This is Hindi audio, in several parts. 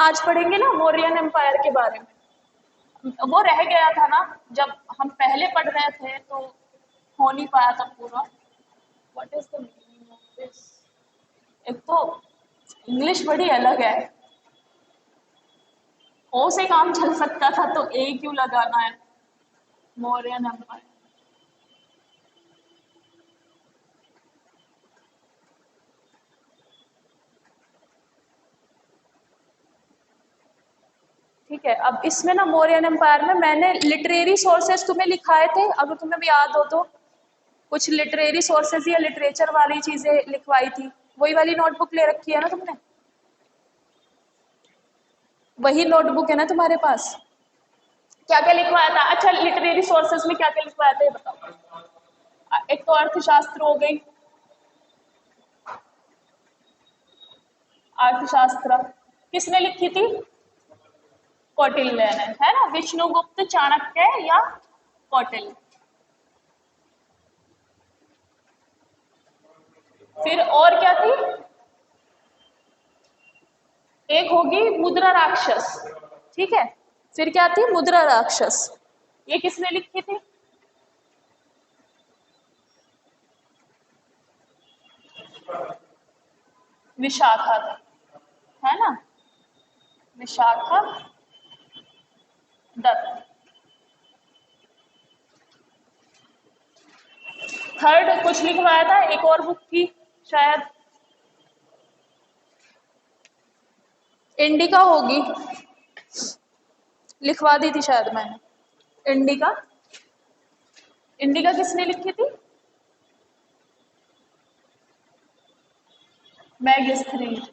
आज पढ़ेंगे ना मौर्यन एम्पायर के बारे में। वो रह गया था ना, जब हम पहले पढ़ रहे थे तो हो नहीं पाया था पूरा। What is the meaning of this? एक तो इंग्लिश बड़ी अलग है, ओ से काम चल सकता था तो ए क्यों लगाना है? मौर्यन एम्पायर। ठीक है, अब इसमें ना मौर्यन एम्पायर में मैंने लिटरेरी सोर्सेस तुम्हें लिखाए थे, अगर तुम्हें भी याद हो तो। कुछ लिटरेरी सोर्सेज या लिटरेचर वाली चीजें लिखवाई थी। वही वाली नोटबुक ले रखी है ना तुमने? वही नोटबुक है ना तुम्हारे पास? क्या क्या लिखवाया था? अच्छा, लिटरेरी सोर्सेज में क्या क्या लिखवाया था ये बताओ। एक तो अर्थशास्त्र हो गई, अर्थशास्त्र किसने लिखी थी? कौटिल्य ने, है ना? विष्णुगुप्त, चाणक्य या कौटिल्य। फिर और क्या थी? एक होगी मुद्रा राक्षस, ठीक है। फिर क्या थी? मुद्रा राक्षस, ये किसने लिखी थी? विशाखा दत्त, है ना? विशाखा दत्त। थर्ड कुछ लिखवाया था, एक और बुक थी शायद, इंडिका होगी, लिखवा दी थी शायद मैंने। इंडिका, इंडिका किसने लिखी थी? मैगस्थनीज,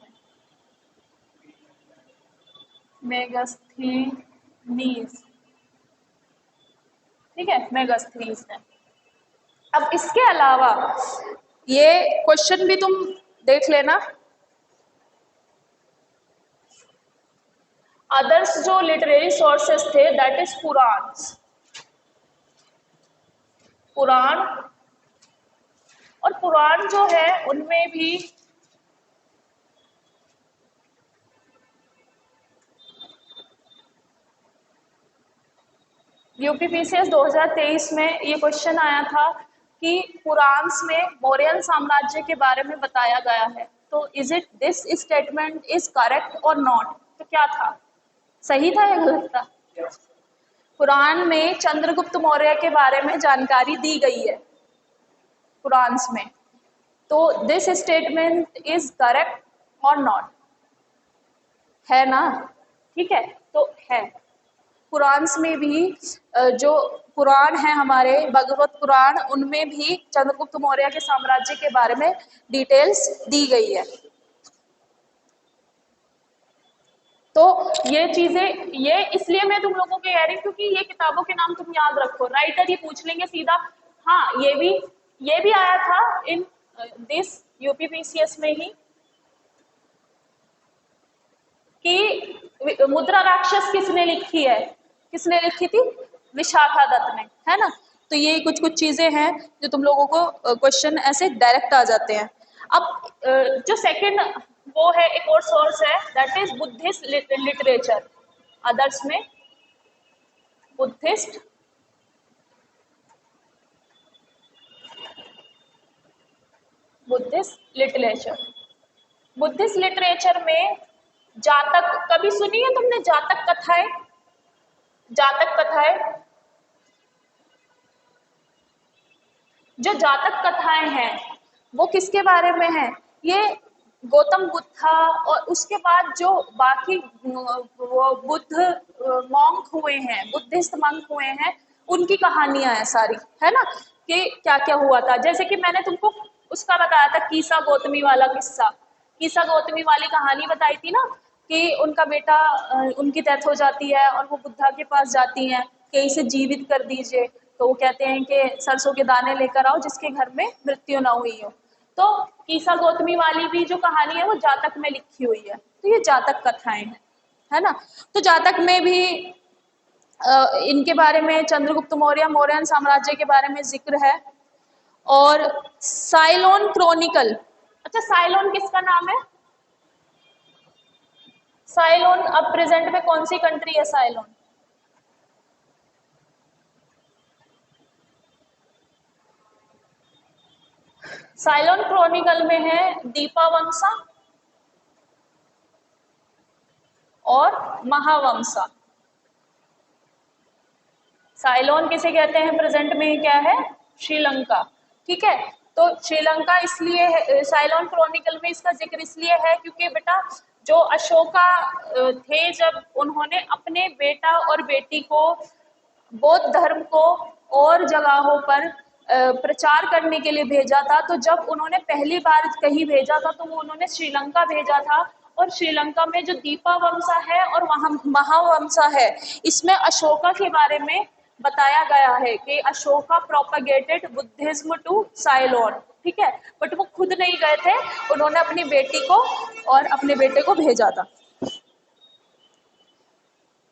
मेगास्थनीज, ठीक है, मेगास्थनीज ने। अब इसके अलावा ये क्वेश्चन भी तुम देख लेना। अदर्स जो लिटरेरी सोर्सेस थे, दैट इज पुराण। पुराण, और पुराण जो है उनमें भी यूपीपीसीएस 2023 में ये क्वेश्चन आया था कि पुराण में मौर्यन साम्राज्य के बारे में बताया गया है, तो is it this statement is correct और नॉट? तो क्या था, सही था या गलत था? पुराण में चंद्रगुप्त मौर्य के बारे में जानकारी दी गई है पुराण में, तो दिस स्टेटमेंट इज करेक्ट और नॉट, है ना? ठीक है, तो है। पुराण में भी जो पुराण है हमारे भगवत पुराण, उनमें भी चंद्रगुप्त मौर्य के साम्राज्य के बारे में डिटेल्स दी गई है। तो ये चीजें, ये इसलिए मैं तुम लोगों को कह रही हूँ क्योंकि ये किताबों के नाम तुम याद रखो, राइटर ये पूछ लेंगे सीधा। हाँ, ये भी आया था इन दिस यूपीपीसीएस में ही कि मुद्रा राक्षस किसने लिखी है? किसने लिखी थी? विशाखा दत्त ने, है ना? तो ये कुछ कुछ चीजें हैं जो तुम लोगों को क्वेश्चन ऐसे डायरेक्ट आ जाते हैं। अब जो सेकंड वो है, एक और सोर्स है, that is Buddhist literature. Others में Buddhist Buddhist literature. Buddhist literature में जातक, कभी सुनी है तुमने जातक कथाएं? जातक कथाएं, जो जातक कथाएं हैं वो किसके बारे में है? ये गौतम बुद्धा और उसके बाद जो बाकी वो बुद्ध मॉन्क हुए हैं, बुद्धिस्ट मंक हुए हैं, उनकी कहानियां हैं सारी, है ना? कि क्या क्या हुआ था। जैसे कि मैंने तुमको उसका बताया था, कीसा गौतमी वाला किस्सा, कीसा गौतमी वाली कहानी बताई थी ना, कि उनका बेटा, उनकी डेथ हो जाती है और वो बुद्धा के पास जाती हैं कि इसे जीवित कर दीजिए। तो वो कहते हैं कि सरसों के दाने लेकर आओ जिसके घर में मृत्यु ना हुई हो। तो कीसा गौतमी वाली भी जो कहानी है वो जातक में लिखी हुई है, तो ये जातक कथाएं हैं, है ना? तो जातक में भी इनके बारे में, चंद्रगुप्त मौर्य, मौर्यन साम्राज्य के बारे में जिक्र है। और साइलोन क्रॉनिकल, अच्छा साइलोन किसका नाम है? साइलोन अब प्रेजेंट में कौन सी कंट्री है साइलोन? साइलोन क्रॉनिकल में है दीपावंसा और महावंसा। साइलोन किसे कहते हैं प्रेजेंट में, क्या है? श्रीलंका। ठीक है, तो श्रीलंका इसलिए साइलोन क्रॉनिकल में इसका जिक्र इसलिए है क्योंकि बेटा जो अशोका थे, जब उन्होंने अपने बेटा और बेटी को बौद्ध धर्म को और जगहों पर प्रचार करने के लिए भेजा था, तो जब उन्होंने पहली बार कहीं भेजा था तो वो उन्होंने श्रीलंका भेजा था। और श्रीलंका में जो दीपावंसा है और वहाँ महावंसा है, इसमें अशोका के बारे में बताया गया है कि Ashoka propagated Buddhism to Ceylon. ठीक है, बट वो खुद नहीं गए थे, उन्होंने अपनी बेटी को और अपने बेटे को भेजा था।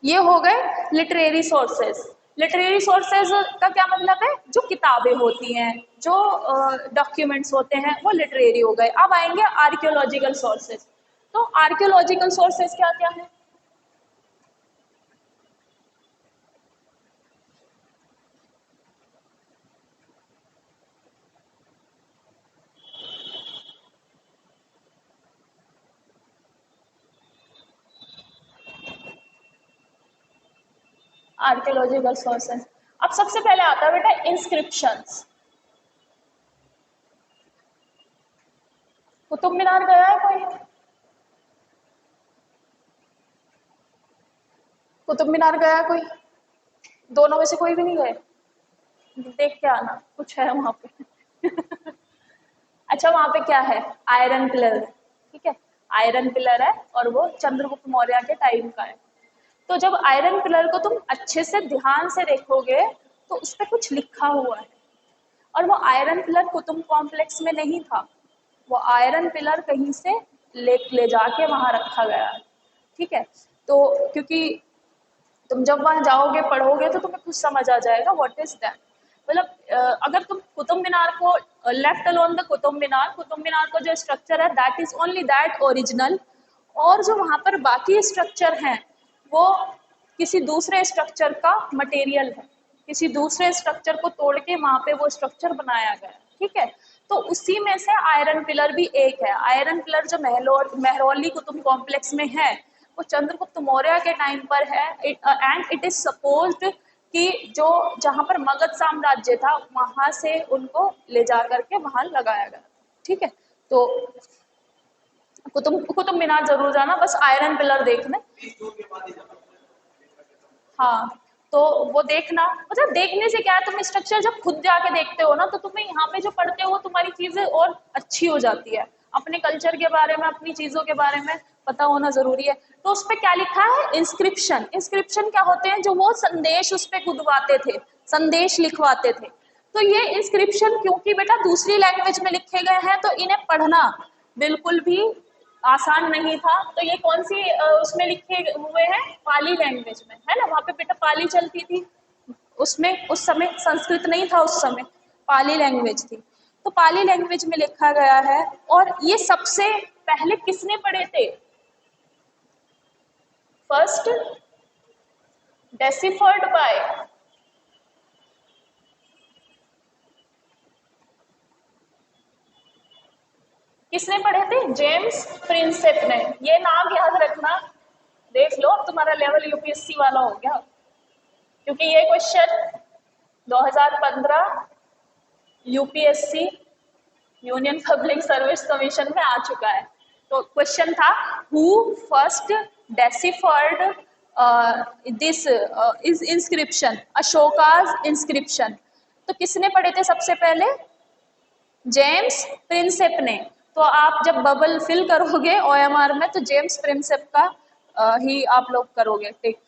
ये हो गए लिटरेरी सोर्सेज। लिटरेरी सोर्सेज का क्या मतलब है? जो किताबें होती हैं, जो डॉक्यूमेंट्स होते हैं, वो लिटरेरी हो गए। अब आएंगे आर्कियोलॉजिकल सोर्सेज। तो आर्कियोलॉजिकल सोर्सेज क्या क्या है? आर्कियोलॉजिकल सोर्सेज, अब सबसे पहले आता है बेटा इंस्क्रिप्शंस। कुतुब मीनार गया है कोई? कुतुब मीनार गया है कोई? दोनों में से कोई भी नहीं गए? देख के आना, कुछ है वहां पे। अच्छा, वहां पे क्या है? आयरन पिलर है। ठीक है, आयरन पिलर है और वो चंद्रगुप्त मौर्य के टाइम का है। तो जब आयरन पिलर को तुम अच्छे से ध्यान से देखोगे तो उस पर कुछ लिखा हुआ है। और वो आयरन पिलर कुतुब कॉम्प्लेक्स में नहीं था, वो आयरन पिलर कहीं से ले जाके वहां रखा गया है। ठीक है, तो क्योंकि तुम जब वहां जाओगे पढ़ोगे तो तुम्हें कुछ समझ आ जाएगा व्हाट इज दैट। मतलब अगर तुम कुतुब मीनार को left alone the Qutub Minar का जो स्ट्रक्चर है that is only that original, और जो वहां पर बाकी स्ट्रक्चर हैं वो किसी दूसरे स्ट्रक्चर का मटेरियल है, किसी दूसरे स्ट्रक्चर को तोड़ के वहां पे वो स्ट्रक्चर बनाया गया है। ठीक है, तो उसी में से आयरन पिलर भी एक है। आयरन पिलर जो मेहरौली कुतुब कॉम्प्लेक्स में है वो चंद्रगुप्त मौर्य के टाइम पर है। एंड इट इज सपोज्ड कि जो जहां पर मगध साम्राज्य था वहां से उनको ले जा करके वहां लगाया गया। ठीक है, तो कुतुब कुतुब मीनार जरूर जाना, बस आयरन पिलर देखने। हाँ, तो वो देखना, मतलब देखने से क्या है, तुम स्ट्रक्चर जब खुद जाके देखते हो ना तो तुम्हें यहाँ पे जो पढ़ते हो तुम्हारी चीजें और अच्छी हो जाती है। अपने कल्चर के बारे में, अपनी चीजों के बारे में पता होना जरूरी है। तो उस पर क्या लिखा है? इंस्क्रिप्शन। इंस्क्रिप्शन क्या होते हैं? जो वो संदेश उस पर गुदवाते थे, संदेश लिखवाते थे। तो ये इंस्क्रिप्शन क्योंकि बेटा दूसरी लैंग्वेज में लिखे गए हैं तो इन्हें पढ़ना बिल्कुल भी आसान नहीं था। तो ये कौन सी उसमें लिखे हुए हैं? पाली लैंग्वेज में, है ना। वहां पे बेटा पाली चलती थी, उसमें उस समय संस्कृत नहीं था, उस समय पाली लैंग्वेज थी। तो पाली लैंग्वेज में लिखा गया है। और ये सबसे पहले किसने पढ़े थे? फर्स्ट डेसिफर्ड बाय, किसने पढ़े थे? जेम्स प्रिंसेप ने। ये नाम याद रखना, देख लो तुम्हारा लेवल यूपीएससी वाला हो गया, क्योंकि ये question 2015 UPSC union public service commission में आ चुका है। तो क्वेश्चन था who first deciphered this is inscription, Ashoka's inscription. तो किसने पढ़े थे सबसे पहले? जेम्स प्रिंसेप ने। तो आप जब बबल फिल करोगे ओएमआर में तो जेम्स प्रिंसेप का ही आप लोग करोगे। ठीक,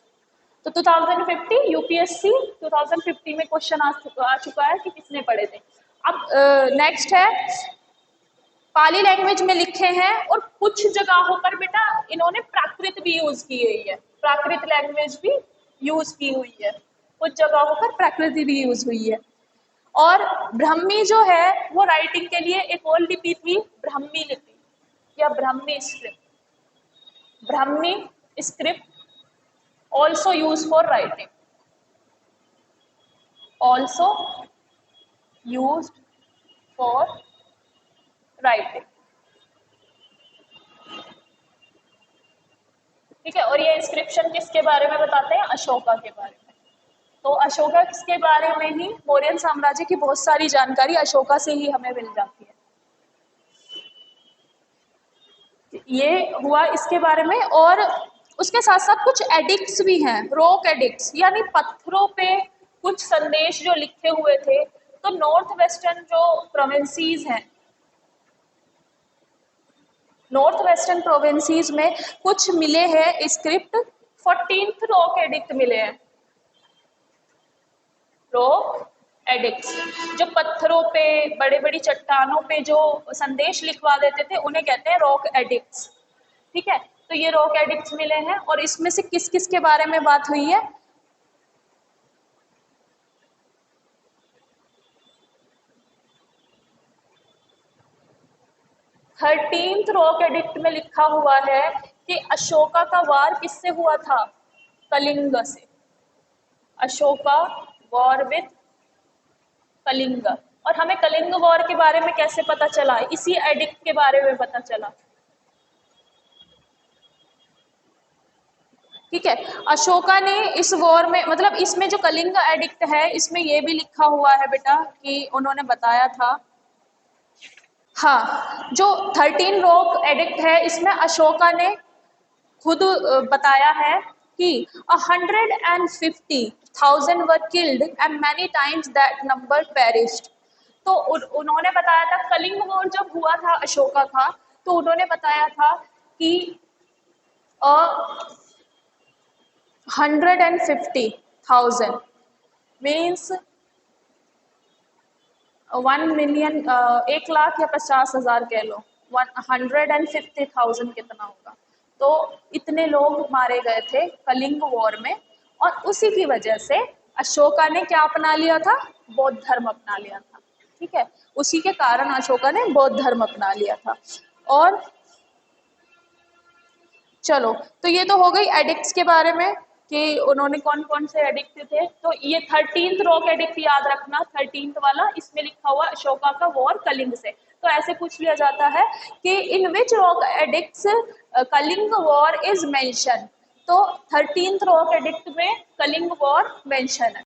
तो 2050 यूपीएससी 2050 में क्वेश्चन आ चुका है कि किसने पढ़े थे। अब नेक्स्ट है, पाली लैंग्वेज में लिखे हैं और कुछ जगहों पर बेटा इन्होंने प्राकृत भी यूज की हुई है, प्राकृत लैंग्वेज भी यूज की हुई है, कुछ जगहों पर प्राकृत भी यूज हुई है। और ब्राह्मी जो है वो राइटिंग के लिए एक और लिपि थी, ब्राह्मी लिपि या Brahmi script. Brahmi script also used for writing, also used for writing। ठीक है, और ये इंस्क्रिप्शन किसके बारे में बताते हैं? अशोका के बारे में। तो अशोका के बारे में ही मौर्यन साम्राज्य की बहुत सारी जानकारी अशोका से ही हमें मिल जाती है। ये हुआ इसके बारे में, और उसके साथ साथ कुछ एडिक्ट्स भी हैं, रॉक एडिक्ट्स, यानी पत्थरों पे कुछ संदेश जो लिखे हुए थे। तो नॉर्थ वेस्टर्न जो प्रोविंसीज हैं, नॉर्थ वेस्टर्न प्रोविंसीज में कुछ मिले हैं स्क्रिप्ट, 14th रॉक एडिक्ट मिले हैं। रॉक एडिक्ट्स जो पत्थरों पे, बड़े बड़ी चट्टानों पे जो संदेश लिखवा देते थे, उन्हें कहते हैं रॉक एडिक्ट्स। ठीक है, तो ये रॉक एडिक्ट्स मिले हैं, और इसमें से किस किस के बारे में बात हुई है? थर्टीन्थ रॉक एडिक्ट में लिखा हुआ है कि अशोका का वार किससे हुआ था? कलिंग से। Ashoka war with Kalinga. और हमें कलिंग वॉर के बारे में कैसे पता चला? इसी एडिक्ट के बारे में पता चला। ठीक है, अशोका ने इस वॉर में, मतलब इसमें जो कलिंग एडिक्ट है, इसमें ये भी लिखा हुआ है बेटा कि उन्होंने बताया था, हाँ, जो 13 रॉक एडिक्ट है, इसमें अशोका ने खुद बताया है कि 150,000 were killed and many times that number perished. तो उन्होंने बताया था, कलिंग वॉर जब हुआ था अशोका का, तो उन्होंने बताया था कि 150,000 मीन्स 1 मिलियन, 1 लाख या 50,000 कह लो, 150,000 कितना होगा? तो इतने लोग मारे गए थे कलिंग वॉर में, और उसी की वजह से अशोका ने क्या अपना लिया था? बौद्ध धर्म अपना लिया था। ठीक है, उसी के कारण अशोका ने बौद्ध धर्म अपना लिया था। और चलो, तो ये तो हो गई एडिक्ट्स के बारे में कि उन्होंने कौन कौन से एडिक्ट थे। तो ये 13th रॉक एडिक्ट याद रखना, 13th वाला, इसमें लिखा हुआ अशोका का वॉर कलिंग से। तो ऐसे पूछ लिया जाता है कि in which rock edicts Kalinga war is mention. तो 13th रॉक एडिक्ट में कलिंग वॉर मेंशन है।